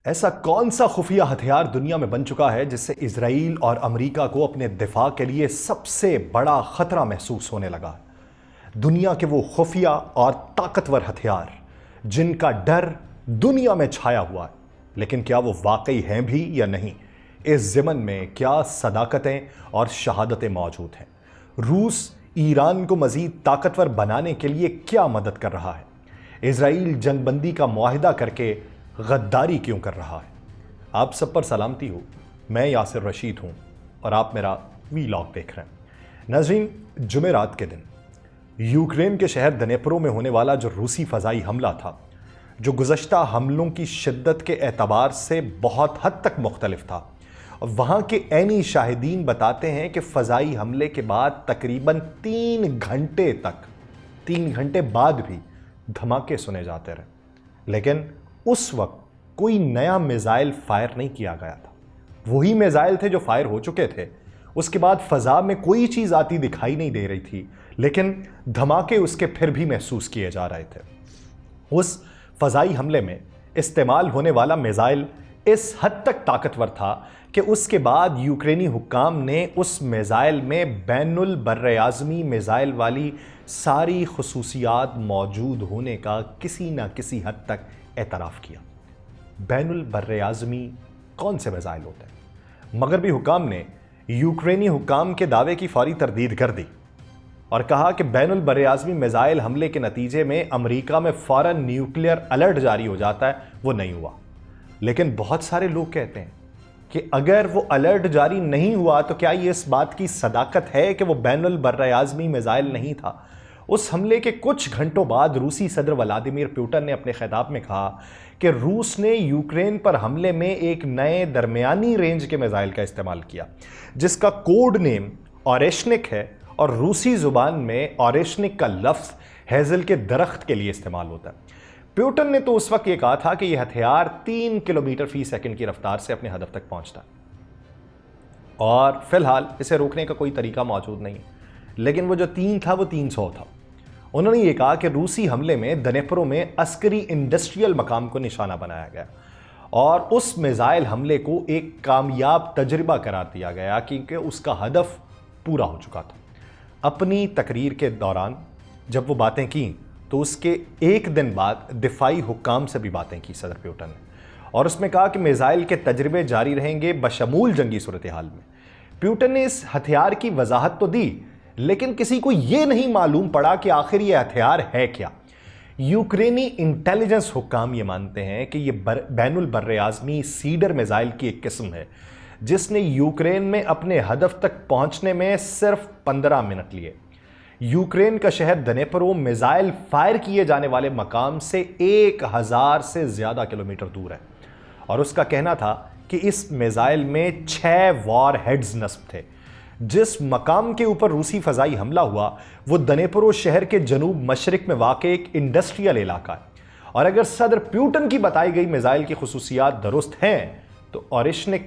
ایسا کون سا خفیہ ہتھیار دنیا میں بن چکا ہے جس سے اسرائیل اور امریکہ کو اپنے دفاع کے لیے سب سے بڑا خطرہ محسوس ہونے لگا؟ دنیا کے وہ خفیہ اور طاقتور ہتھیار جن کا ڈر دنیا میں چھایا ہوا ہے، لیکن کیا وہ واقعی ہیں بھی یا نہیں؟ اس ضمن میں کیا صداقتیں اور شہادتیں موجود ہیں؟ روس ایران کو مزید طاقتور بنانے کے لیے کیا مدد کر رہا ہے؟ اسرائیل جنگ بندی کا معاہدہ کر کے غداری کیوں کر رہا ہے؟ آپ سب پر سلامتی ہو، میں یاسر رشید ہوں اور آپ میرا ویلاگ دیکھ رہے ہیں۔ ناظرین، جمعرات کے دن یوکرین کے شہر دنیپرو میں ہونے والا جو روسی فضائی حملہ تھا، جو گزشتہ حملوں کی شدت کے اعتبار سے بہت حد تک مختلف تھا، وہاں کے عینی شاہدین بتاتے ہیں کہ فضائی حملے کے بعد تقریباً 3 گھنٹے بعد بھی دھماکے سنے جاتے رہے، لیکن اس وقت کوئی نیا میزائل فائر نہیں کیا گیا تھا۔ وہی میزائل تھے جو فائر ہو چکے تھے، اس کے بعد فضا میں کوئی چیز آتی دکھائی نہیں دے رہی تھی، لیکن دھماکے اس کے پھر بھی محسوس کیے جا رہے تھے۔ اس فضائی حملے میں استعمال ہونے والا میزائل اس حد تک طاقتور تھا کہ اس کے بعد یوکرینی حکام نے اس میزائل میں بین البراعظمی میزائل والی ساری خصوصیات موجود ہونے کا کسی نہ کسی حد تک اعتراف کیا۔ بین البراعظمی کون سے میزائل ہوتے ہیں؟ مغربی حکام نے یوکرینی حکام کے دعوے کی فوری تردید کر دی اور کہا کہ بین البراعظمی میزائل حملے کے نتیجے میں امریکہ میں فوراً نیوکلیئر الرٹ جاری ہو جاتا ہے، وہ نہیں ہوا۔ لیکن بہت سارے لوگ کہتے ہیں کہ اگر وہ الرٹ جاری نہیں ہوا تو کیا یہ اس بات کی صداقت ہے کہ وہ بین البراعظمی میزائل نہیں تھا؟ اس حملے کے کچھ گھنٹوں بعد روسی صدر ولادیمیر پوٹن نے اپنے خطاب میں کہا کہ روس نے یوکرین پر حملے میں ایک نئے درمیانی رینج کے میزائل کا استعمال کیا، جس کا کوڈ نیم اوریشنک ہے، اور روسی زبان میں اوریشنک کا لفظ ہیزل کے درخت کے لیے استعمال ہوتا ہے۔ پوٹن نے تو اس وقت یہ کہا تھا کہ یہ ہتھیار 3 کلومیٹر فی سیکنڈ کی رفتار سے اپنے ہدف تک پہنچتا ہے اور فی الحال اسے روکنے کا کوئی طریقہ موجود نہیں، لیکن وہ جو 3 تھا وہ 300 تھا۔ انہوں نے یہ کہا کہ روسی حملے میں دنیپرو میں عسکری انڈسٹریل مقام کو نشانہ بنایا گیا اور اس میزائل حملے کو ایک کامیاب تجربہ قرار دیا گیا کیونکہ اس کا ہدف پورا ہو چکا تھا۔ اپنی تقریر کے دوران جب وہ باتیں کیں تو اس کے ایک دن بعد دفاعی حکام سے بھی باتیں کی صدر پوٹن نے، اور اس میں کہا کہ میزائل کے تجربے جاری رہیں گے بشمول جنگی صورتحال میں۔ پوٹن نے اس ہتھیار کی وضاحت تو دی، لیکن کسی کو یہ نہیں معلوم پڑا کہ آخر یہ ہتھیار ہے کیا۔ یوکرینی انٹیلیجنس حکام یہ مانتے ہیں کہ یہ بین البراعظمی سیڈر میزائل کی ایک قسم ہے جس نے یوکرین میں اپنے ہدف تک پہنچنے میں صرف 15 منٹ لیے۔ یوکرین کا شہر دنیپرو میزائل فائر کیے جانے والے مقام سے 1000 سے زیادہ کلومیٹر دور ہے، اور اس کا کہنا تھا کہ اس میزائل میں 6 وار ہیڈز نصب تھے۔ جس مقام کے اوپر روسی فضائی حملہ ہوا وہ دنیپرو شہر کے جنوب مشرق میں واقع ایک انڈسٹریل علاقہ ہے، اور اگر صدر پوٹن کی بتائی گئی میزائل کی خصوصیات درست ہیں تو اوریشنک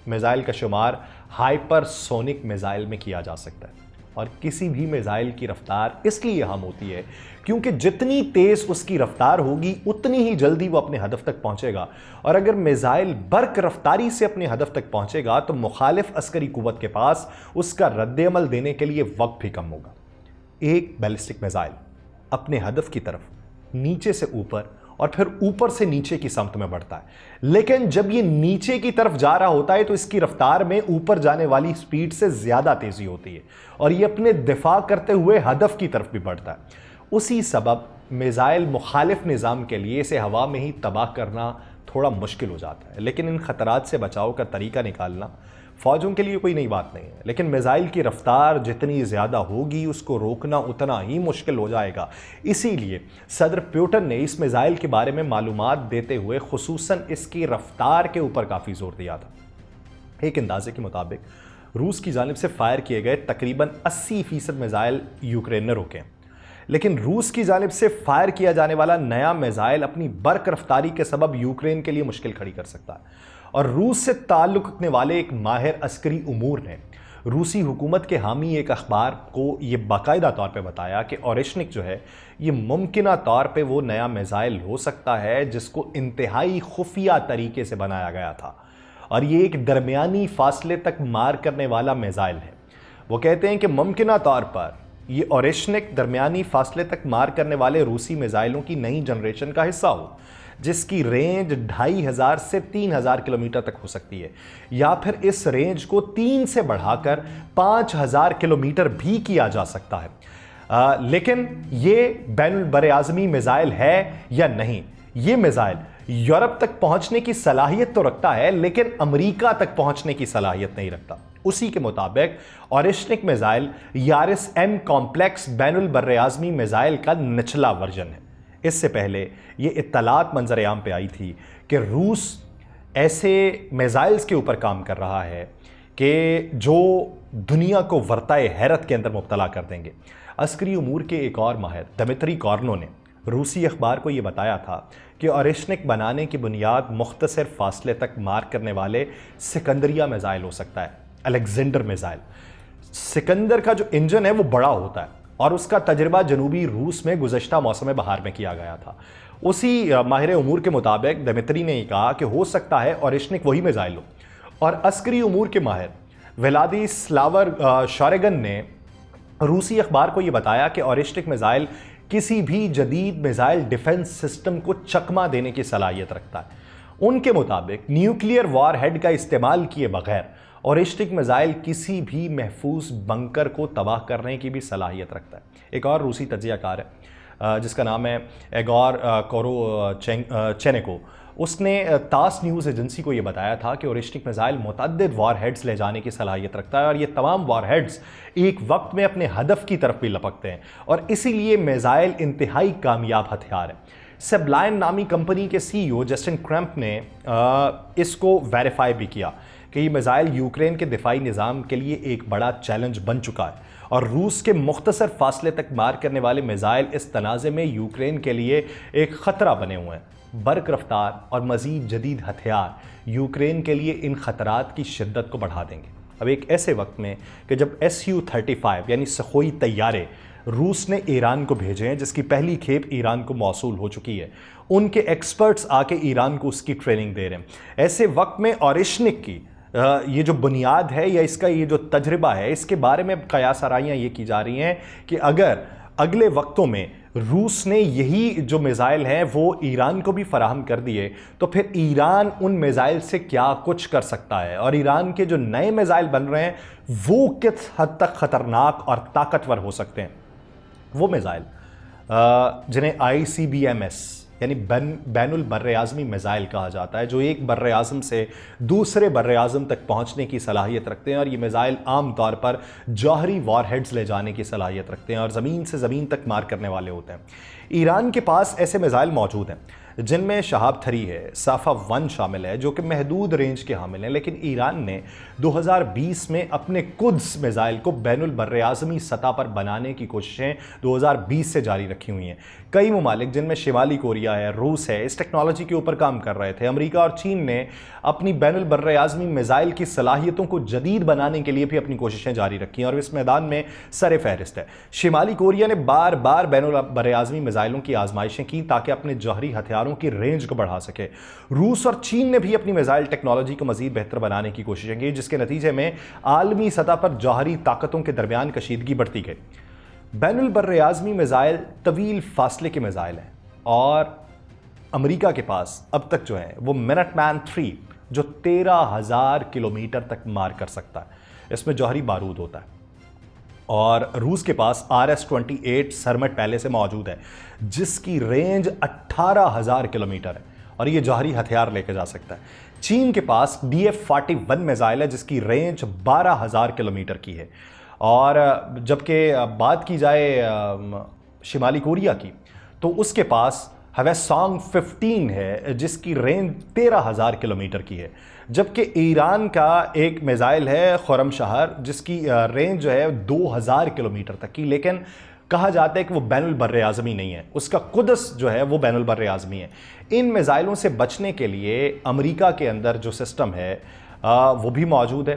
میزائل کا شمار ہائپر سونک میزائل میں کیا جا سکتا ہے، اور کسی بھی میزائل کی رفتار اس لیے اہم ہوتی ہے کیونکہ جتنی تیز اس کی رفتار ہوگی اتنی ہی جلدی وہ اپنے ہدف تک پہنچے گا، اور اگر میزائل برق رفتاری سے اپنے ہدف تک پہنچے گا تو مخالف عسکری قوت کے پاس اس کا رد عمل دینے کے لیے وقت بھی کم ہوگا۔ ایک بیلسٹک میزائل اپنے ہدف کی طرف نیچے سے اوپر اور پھر اوپر سے نیچے کی سمت میں بڑھتا ہے، لیکن جب یہ نیچے کی طرف جا رہا ہوتا ہے تو اس کی رفتار میں اوپر جانے والی سپیڈ سے زیادہ تیزی ہوتی ہے، اور یہ اپنے دفاع کرتے ہوئے ہدف کی طرف بھی بڑھتا ہے۔ اسی سبب میزائل مخالف نظام کے لیے اسے ہوا میں ہی تباہ کرنا تھوڑا مشکل ہو جاتا ہے، لیکن ان خطرات سے بچاؤ کا طریقہ نکالنا فوجوں کے لیے کوئی نئی بات نہیں ہے۔ لیکن میزائل کی رفتار جتنی زیادہ ہوگی اس کو روکنا اتنا ہی مشکل ہو جائے گا۔ اسی لیے صدر پوٹن نے اس میزائل کے بارے میں معلومات دیتے ہوئے خصوصاً اس کی رفتار کے اوپر کافی زور دیا تھا۔ ایک اندازے کے مطابق روس کی جانب سے فائر کیے گئے تقریباً 80% میزائل یوکرین نے روکے ہیں، لیکن روس کی جانب سے فائر کیا جانے والا نیا میزائل اپنی برق رفتاری کے سبب یوکرین کے لیے مشکل کھڑی کر سکتا ہے۔ اور روس سے تعلق رکھنے والے ایک ماہر عسکری امور نے روسی حکومت کے حامی ایک اخبار کو یہ باقاعدہ طور پہ بتایا کہ اورشنک جو ہے یہ ممکنہ طور پہ وہ نیا میزائل ہو سکتا ہے جس کو انتہائی خفیہ طریقے سے بنایا گیا تھا، اور یہ ایک درمیانی فاصلے تک مار کرنے والا میزائل ہے۔ وہ کہتے ہیں کہ ممکنہ طور پر یہ اورشنک درمیانی فاصلے تک مار کرنے والے روسی میزائلوں کی نئی جنریشن کا حصہ ہو، جس کی رینج 2500 سے 3000 کلومیٹر تک ہو سکتی ہے، یا پھر اس رینج کو 3 سے بڑھا کر 5000 کلومیٹر بھی کیا جا سکتا ہے۔ لیکن یہ بین البراعظمی میزائل ہے یا نہیں؟ یہ میزائل یورپ تک پہنچنے کی صلاحیت تو رکھتا ہے لیکن امریکہ تک پہنچنے کی صلاحیت نہیں رکھتا۔ اسی کے مطابق اورشنک میزائل یارس ایم کمپلیکس بین البراعظمی میزائل کا نچلا ورژن ہے۔ اس سے پہلے یہ اطلاعات منظر عام پہ آئی تھی کہ روس ایسے میزائلز کے اوپر کام کر رہا ہے کہ جو دنیا کو ورطۂ حیرت کے اندر مبتلا کر دیں گے۔ عسکری امور کے ایک اور ماہر دمتری کورنو نے روسی اخبار کو یہ بتایا تھا کہ اورشنک بنانے کی بنیاد مختصر فاصلے تک مار کرنے والے سکندریہ میزائل ہو سکتا ہے، الیگزینڈر میزائل۔ سکندر کا جو انجن ہے وہ بڑا ہوتا ہے اور اس کا تجربہ جنوبی روس میں گزشتہ موسم بہار میں کیا گیا تھا۔ اسی ماہر امور کے مطابق دمتری نے یہ کہا کہ ہو سکتا ہے اورشنک وہی میزائل ہو، اور عسکری امور کے ماہر ولادی سلاور شارگن نے روسی اخبار کو یہ بتایا کہ اورشنک میزائل کسی بھی جدید میزائل ڈیفنس سسٹم کو چکمہ دینے کی صلاحیت رکھتا ہے۔ ان کے مطابق نیوکلیئر وار ہیڈ کا استعمال کیے بغیر اورشنک میزائل کسی بھی محفوظ بنکر کو تباہ کرنے کی بھی صلاحیت رکھتا ہے۔ ایک اور روسی تجزیہ کار ہے جس کا نام ہے ایگور کوروچینکو، اس نے تاس نیوز ایجنسی کو یہ بتایا تھا کہ اورشنک میزائل متعدد وار ہیڈز لے جانے کی صلاحیت رکھتا ہے، اور یہ تمام وار ہیڈز ایک وقت میں اپنے ہدف کی طرف بھی لپکتے ہیں، اور اسی لیے میزائل انتہائی کامیاب ہتھیار ہے۔ سبلائن نامی کمپنی کے سی ای او جسٹن کرمپ نے اس کو ویریفائی بھی کیا کہ یہ میزائل یوکرین کے دفاعی نظام کے لیے ایک بڑا چیلنج بن چکا ہے، اور روس کے مختصر فاصلے تک مار کرنے والے میزائل اس تنازع میں یوکرین کے لیے ایک خطرہ بنے ہوئے ہیں۔ برق رفتار اور مزید جدید ہتھیار یوکرین کے لیے ان خطرات کی شدت کو بڑھا دیں گے۔ اب ایک ایسے وقت میں کہ جب Su-35 یعنی سخوئی طیارے روس نے ایران کو بھیجے ہیں، جس کی پہلی کھیپ ایران کو موصول ہو چکی ہے، ان کے ایکسپرٹس آ کے ایران کو اس کی ٹریننگ دے رہے ہیں، ایسے وقت میں اورشنک کی یہ جو بنیاد ہے یا اس کا یہ جو تجربہ ہے، اس کے بارے میں قیاس آرائیاں یہ کی جا رہی ہیں کہ اگر اگلے وقتوں میں روس نے یہی جو میزائل ہیں وہ ایران کو بھی فراہم کر دیے تو پھر ایران ان میزائل سے کیا کچھ کر سکتا ہے، اور ایران کے جو نئے میزائل بن رہے ہیں وہ کس حد تک خطرناک اور طاقتور ہو سکتے ہیں۔ وہ میزائل جنہیں ICBMS یعنی بین البراعظمی میزائل کہا جاتا ہے، جو ایک بر اعظم سے دوسرے بر اعظم تک پہنچنے کی صلاحیت رکھتے ہیں، اور یہ میزائل عام طور پر جوہری وار ہیڈز لے جانے کی صلاحیت رکھتے ہیں اور زمین سے زمین تک مار کرنے والے ہوتے ہیں۔ ایران کے پاس ایسے میزائل موجود ہیں جن میں شہاب 3 ہے، صافہ 1 شامل ہے جو کہ محدود رینج کے حامل ہیں، لیکن ایران نے 2020 میں اپنے قدس میزائل کو بین البراعظمی سطح پر بنانے کی کوششیں 2020 سے جاری رکھی ہوئی ہیں۔ کئی ممالک جن میں شمالی کوریا ہے، روس ہے، اس ٹیکنالوجی کے اوپر کام کر رہے تھے۔ امریکہ اور چین نے اپنی بین البراعظمی میزائل کی صلاحیتوں کو جدید بنانے کے لیے بھی اپنی کوششیں جاری رکھی ہیں، اور اس میدان میں سر فہرست ہے۔ شمالی کوریا نے بار بار بین البراعظمی میزائلوں کی آزمائشیں کی تاکہ اپنے جوہری ہتھیاروں کی رینج کو بڑھا سکے۔ روس اور چین نے بھی اپنی میزائل ٹیکنالوجی کو مزید بہتر بنانے کی کوششیں کی، جس کے نتیجے میں عالمی سطح پر جوہری طاقتوں کے درمیان کشیدگی بڑھتی گئی۔ بین البراعظمی میزائل طویل فاصلے کے میزائل ہیں، اور امریکہ کے پاس اب تک جو ہے وہ منٹ مین 3 جو 13,000 کلومیٹر تک مار کر سکتا ہے، اس میں جوہری بارود ہوتا ہے، اور روس کے پاس RS-28 سرمٹ پہلے سے موجود ہے جس کی رینج 18,000 کلومیٹر ہے، اور یہ جوہری ہتھیار لے کے جا سکتا ہے۔ چین کے پاس DF-41 میزائل ہے جس کی رینج 12,000 کلومیٹر کی ہے، اور جبکہ بات کی جائے شمالی کوریا کی تو اس کے پاس ہویسانگ 15 ہے جس کی رینج 13,000 کلومیٹر کی ہے، جبکہ ایران کا ایک میزائل ہے خرم شہر جس کی رینج جو ہے 2,000 کلومیٹر تک کی، لیکن کہا جاتا ہے کہ وہ بین البراعظمی نہیں ہے، اس کا قدس جو ہے وہ بین البراعظمی ہے۔ ان میزائلوں سے بچنے کے لیے امریکہ کے اندر جو سسٹم ہے وہ بھی موجود ہے،